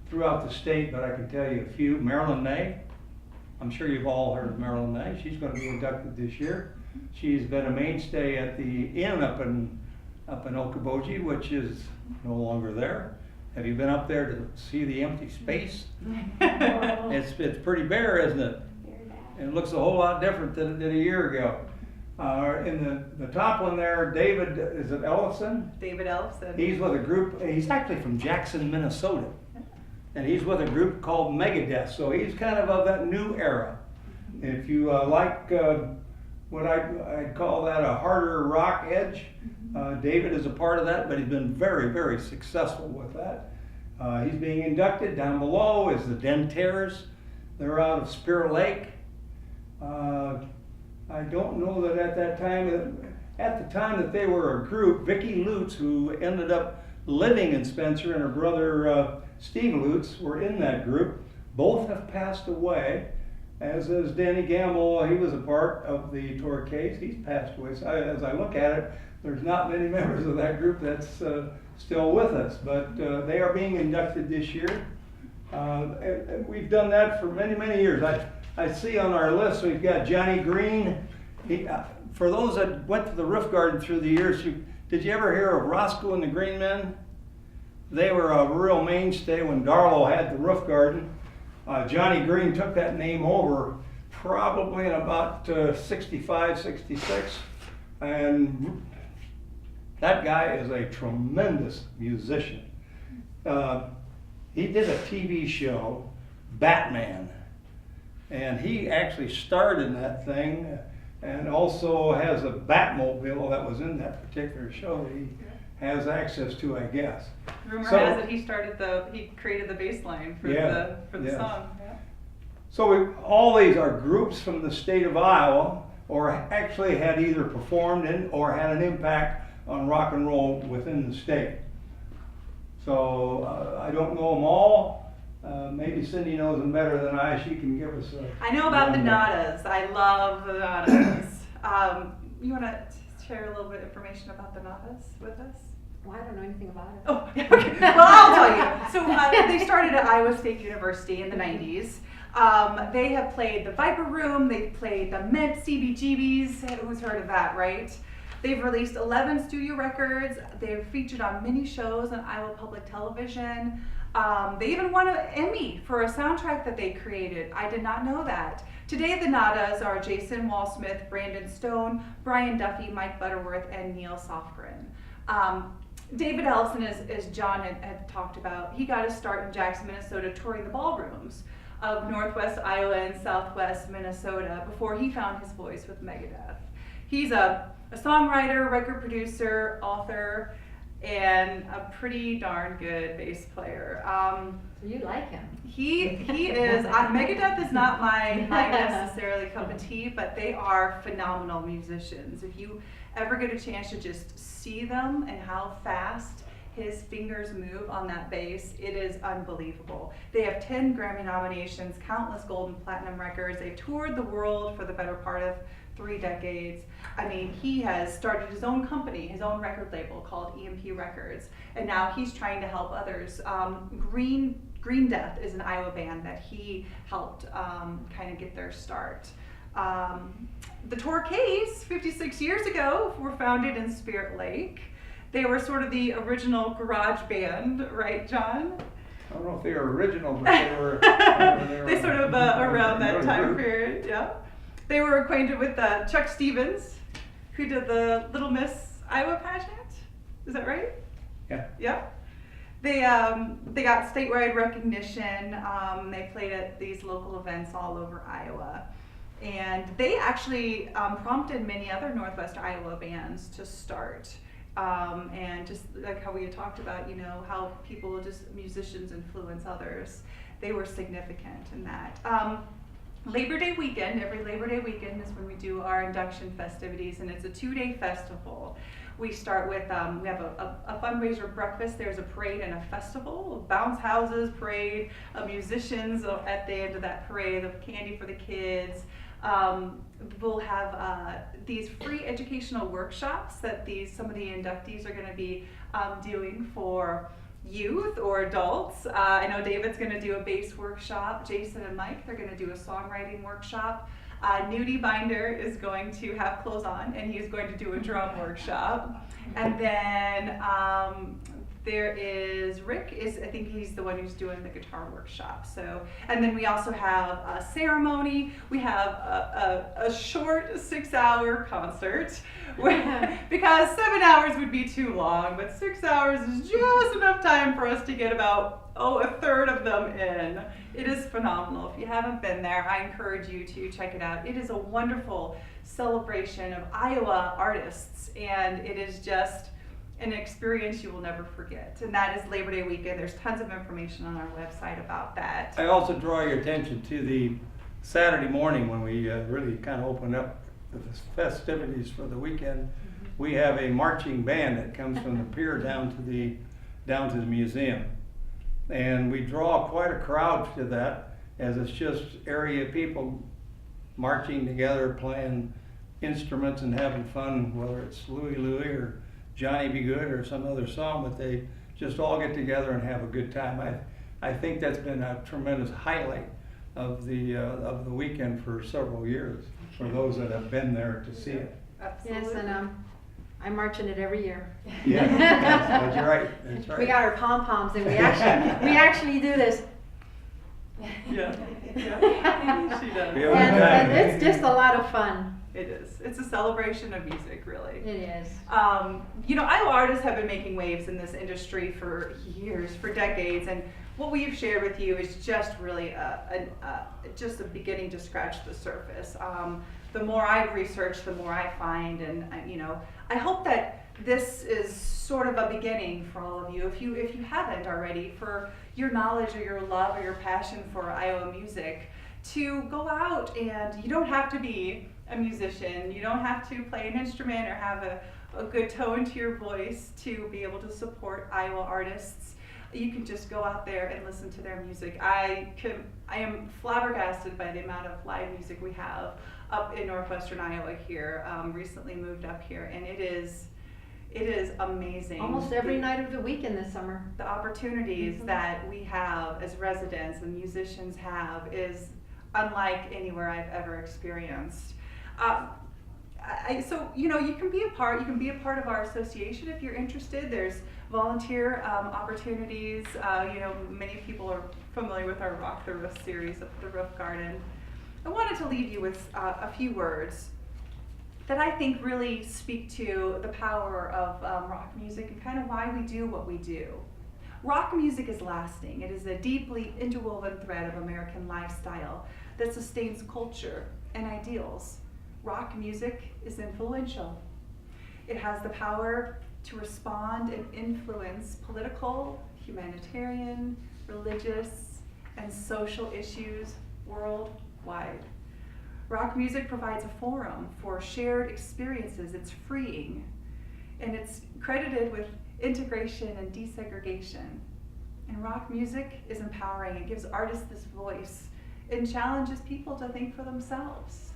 throughout the state, but I can tell you a few. Marilyn May, I'm sure you've all heard of Marilyn Knight. She's going to be inducted this year. She's been a mainstay at the inn up in Okoboji, which is no longer there. Have you been up there to see the empty space? It's pretty bare, isn't it? And it looks a whole lot different than it did a year ago. In the top one there, David, is it Ellison? David Ellison. He's with a group, he's actually from Jackson, Minnesota. And he's with a group called Megadeth, so he's kind of that new era. If you like what I'd call that a harder rock edge, David is a part of that, but he's been very, very successful with that. He's being inducted. Down below is the Dentaires. They're out of Spear Lake. I don't know that at the time that they were a group, Vicki Lutz, who ended up living in Spencer, and her brother Steve Lutz were in that group. Both have passed away, as is Danny Gamble. He was a part of the Torquays. He's passed away. So as I look at it, there's not many members of that group that's still with us, but they are being inducted this year. And we've done that for many, many years. I see on our list we've got Johnny Green. For those that went to the Roof Garden through the years, did you ever hear of Roscoe and the Green Men? They were a real mainstay when Darlow had the Roof Garden. Johnny Green took that name over probably in about 65, 66. And that guy is a tremendous musician. He did a TV show, Batman. And he actually starred in that thing, and also has a Batmobile that was in that particular show that he has access to, I guess. Rumor has it he created the bass line for the song. Yeah. So all these are groups from the state of Iowa, or actually had either performed in or had an impact on rock and roll within the state. So I don't know them all. Maybe Cindy knows them better than I. She can give us a... I know about the Nadas. I love the Nadas. You want to share a little bit of information about the Nadas with us? Well, I don't know anything about it. Oh, okay. Well, I'll tell you. So they started at Iowa State University in the 90s. They have played the Viper Room. They've played the Mint, CBGBs. Who's heard of that, right? They've released 11 studio records. They've featured on many shows on Iowa Public Television. They even won an Emmy for a soundtrack that they created. I did not know that. Today the Nadas are Jason Wall-Smith, Brandon Stone, Brian Duffy, Mike Butterworth, and Neil Sofgren. David Ellison, as John had talked about, he got his start in Jackson, Minnesota, touring the ballrooms of Northwest Iowa and Southwest Minnesota before he found his voice with Megadeth. He's a songwriter, record producer, author, and a pretty darn good bass player. So you like him? He is. Megadeth is not my necessarily cup of tea, but they are phenomenal musicians. If you ever get a chance to just see them and how fast his fingers move on that bass, it is unbelievable. They have 10 Grammy nominations, countless gold and platinum records. They've toured the world for the better part of 3 decades. I mean, he has started his own company, his own record label called EMP Records, and now he's trying to help others. Green Death is an Iowa band that he helped kind of get their start. The Torquays, 56 years ago, were founded in Spirit Lake. They were sort of the original garage band, right, John? I don't know if they were original, but they were... they sort of around that time period, yeah. They were acquainted with Chuck Stevens, who did the Little Miss Iowa pageant. Is that right? Yeah. Yeah. They got statewide recognition. They played at these local events all over Iowa. And they actually prompted many other Northwest Iowa bands to start. And just like how we had talked about, you know, how musicians influence others. They were significant in that. Labor Day weekend, every Labor Day weekend is when we do our induction festivities, and it's a 2-day festival. We start with, we have a fundraiser breakfast, there's a parade and a festival, bounce houses, parade, musicians at the end of that parade, of candy for the kids. We'll have these free educational workshops that some of the inductees are going to be doing for youth or adults. I know David's going to do a bass workshop. Jason and Mike, they're going to do a songwriting workshop. Nudie Binder is going to have clothes on, and he's going to do a drum workshop. And then there is Rick. I think he's the one who's doing the guitar workshop. So, and then we also have a ceremony. We have a short 6-hour concert, because 7 hours would be too long, but 6 hours is just enough time for us to get about a third of them in. It is phenomenal. If you haven't been there, I encourage you to check it out. It is a wonderful celebration of Iowa artists, and it is just an experience you will never forget. And that is Labor Day weekend. There's tons of information on our website about that. I also draw your attention to the Saturday morning when we really kind of open up the festivities for the weekend. We have a marching band that comes from the pier down to the museum. And we draw quite a crowd to that, as it's just area people marching together, playing instruments and having fun, whether it's Louie Louie or Johnny Be Good or some other song, but they just all get together and have a good time. I think that's been a tremendous highlight of the weekend for several years, for those that have been there to see it. Absolutely. Yes, and I march in it every year. Yeah, that's right. That's right. We got our pom-poms, and we actually do this. Yeah, she does. We have a good time. And it's just a lot of fun. It is. It's a celebration of music, really. It is. You know, Iowa artists have been making waves in this industry for years, for decades, and what we've shared with you is just really just a beginning to scratch the surface. The more I've researched, the more I find, and you know, I hope that this is sort of a beginning for all of you, if you haven't already, for your knowledge or your love or your passion for Iowa music, to go out. And you don't have to be a musician, you don't have to play an instrument or have a good tone to your voice to be able to support Iowa artists. You can just go out there and listen to their music. I am flabbergasted by the amount of live music we have up in northwestern Iowa here. Recently moved up here, and it is amazing. Almost every night of the week in the summer. The opportunities that we have as residents and musicians have is unlike anywhere I've ever experienced. So you know, you can be a part of our association if you're interested. There's volunteer opportunities. You know, many people are familiar with our Rock the Roof series at the Roof Garden. I wanted to leave you with a few words that I think really speak to the power of rock music and kind of why we do what we do. Rock music is lasting. It is a deeply interwoven thread of American lifestyle that sustains culture and ideals. Rock music is influential. It has the power to respond and influence political, humanitarian, religious, and social issues worldwide. Rock music provides a forum for shared experiences. It's freeing, and it's credited with integration and desegregation. And rock music is empowering. It gives artists this voice and challenges people to think for themselves.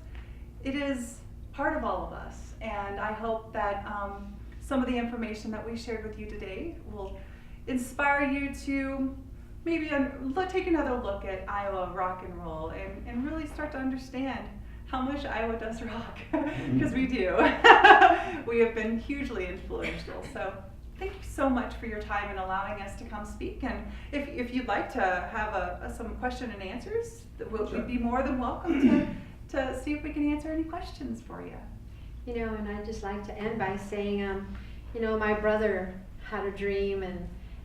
It is part of all of us, and I hope that some of the information that we shared with you today will inspire you to maybe take another look at Iowa rock and roll and really start to understand how much Iowa does rock, because we do. We have been hugely influential. So thank you so much for your time and allowing us to come speak. And if you'd like to have some question and answers, we'd be more than welcome to see if we can answer any questions for you. You know, and I'd just like to end by saying, you know, my brother had a dream,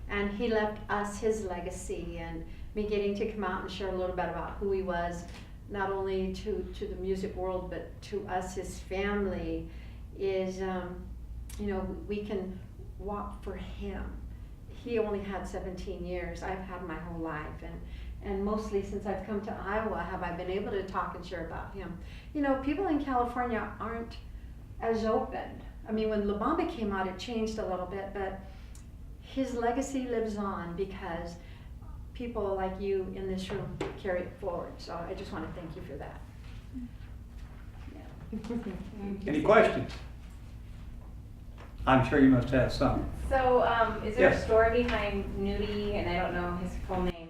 and he left us his legacy, and me getting to come out and share a little bit about who he was, not only to the music world, but to us, his family, is, you know, we can walk for him. He only had 17 years. I've had my whole life, and mostly since I've come to Iowa have I been able to talk and share about him. You know, people in California aren't as open. I mean, when La Bamba came out, it changed a little bit, but his legacy lives on because people like you in this room carry it forward. So I just want to thank you for that. Any questions? I'm sure you must have some. So, is there Yes. a story behind Nudie, and I don't know his full name?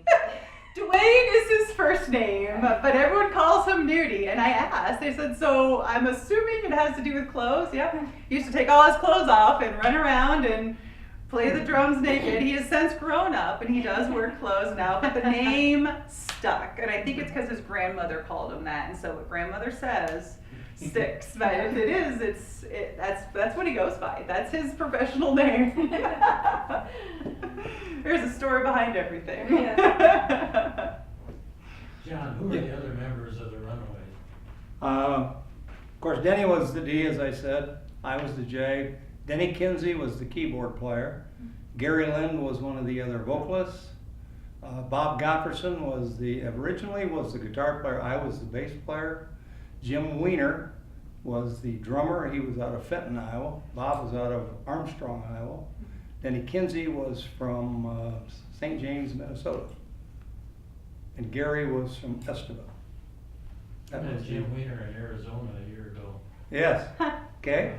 Dwayne is his first name, but everyone calls him Nudie. And I asked, they said, so I'm assuming it has to do with clothes. Yep. He used to take all his clothes off and run around and play the drums naked. He has since grown up and he does wear clothes now, but the name stuck. And I think it's because his grandmother called him that. And so what grandmother says sticks. But if it is, that's what he goes by. That's his professional name. There's a story behind everything. John, who are the other members of the Runaways? Of course, Denny was the D, as I said. I was the J. Denny Kinsey was the keyboard player. Gary Lind was one of the other vocalists. Bob Gottfredson was originally was the guitar player. I was the bass player. Jim Weiner was the drummer. He was out of Fenton, Iowa. Bob was out of Armstrong, Iowa. Denny Kinsey was from St. James, Minnesota. And Gary was from Estevan. I met Jim Weiner in Arizona a year ago. Yes. Okay.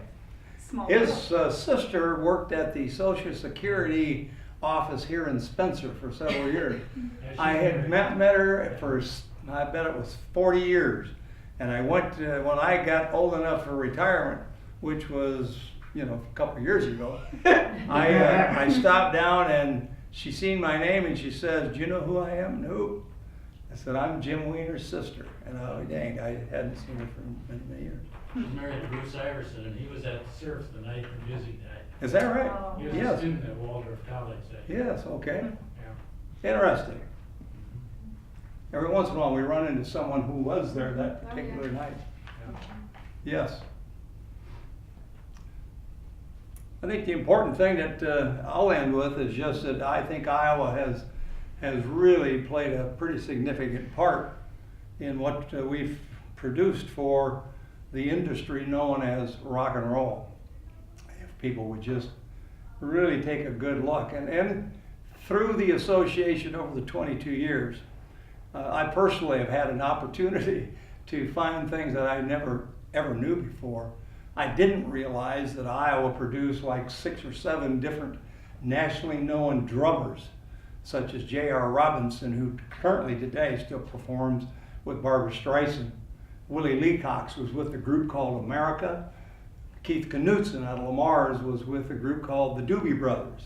Small His world. sister worked at the Social Security office here in Spencer for several years. Yeah, she's I had married. met her for, I bet it was 40 years. And I went to, when I got old enough for retirement, which was, a couple of years ago, I stopped down and she seen my name and she says, "Do you know who I am?" "No." I said, "I'm Jim Weiner's sister." And oh dang, I hadn't seen her for many, many years. She's married to Bruce Iverson, and he was at Surf the night the music night. Is that right? Oh. He was a Yes. student at Waldorf College that year. Yes, okay. Yeah. Interesting. Every once in a while we run into someone who was there that particular night. Yes. I think the important thing that I'll end with is just that I think Iowa has really played a pretty significant part in what we've produced for the industry known as rock and roll. If people would just really take a good look. And through the association over the 22 years, I personally have had an opportunity to find things that I never ever knew before. I didn't realize that Iowa produced like 6 or 7 different nationally known drummers, such as J.R. Robinson, who currently today still performs with Barbra Streisand. Willie Leacox was with a group called America. Keith Knutson out of Lamar's was with a group called the Doobie Brothers.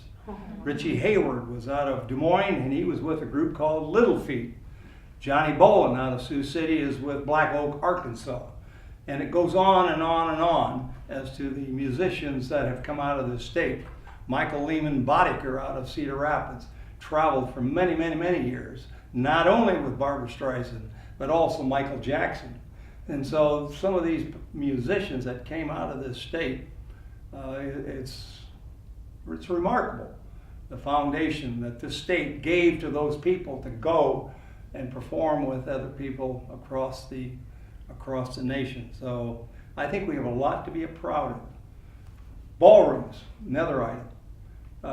Richie Hayward was out of Des Moines and he was with a group called Little Feat. Johnny Bowen out of Sioux City is with Black Oak, Arkansas. And it goes on and on and on as to the musicians that have come out of this state. Michael Lehman Boddicker out of Cedar Rapids traveled for many, many, many years, not only with Barbra Streisand, but also Michael Jackson. And so some of these musicians that came out of this state, it's remarkable, the foundation that this state gave to those people to go and perform with other people across the nation. So I think we have a lot to be proud of. Ballrooms, another item.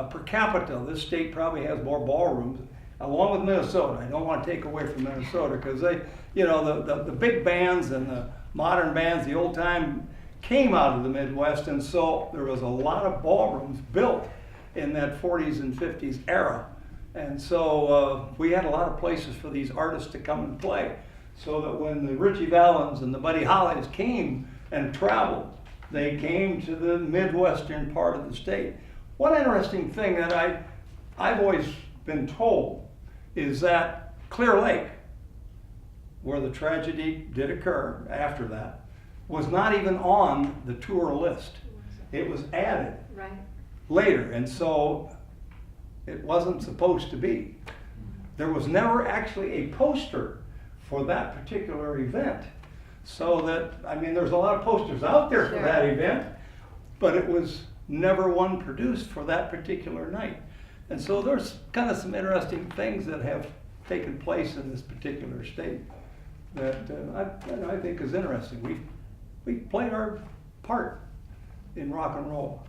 Per capita, this state probably has more ballrooms, along with Minnesota. I don't want to take away from Minnesota because they, the big bands and the modern bands, the old time, came out of the Midwest, and so there was a lot of ballrooms built in that 40s and 50s era. And so we had a lot of places for these artists to come and play, so that when the Ritchie Valens and the Buddy Hollies came and traveled, they came to the Midwestern part of the state. One interesting thing that I've always been told is that Clear Lake, where the tragedy did occur after that, was not even on the tour list. It was added Right. later, and so it wasn't supposed to be. There was never actually a poster for that particular event. So that, there's a lot of posters out there for that event, but it was never one produced for that particular night. And so there's kind of some interesting things that have taken place in this particular state that I think is interesting. We played our part in rock and roll.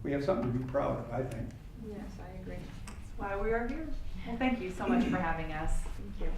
We have something to be proud of, I think. Yes, I agree. That's why we are here. Well, thank you so much for having us. Thank you.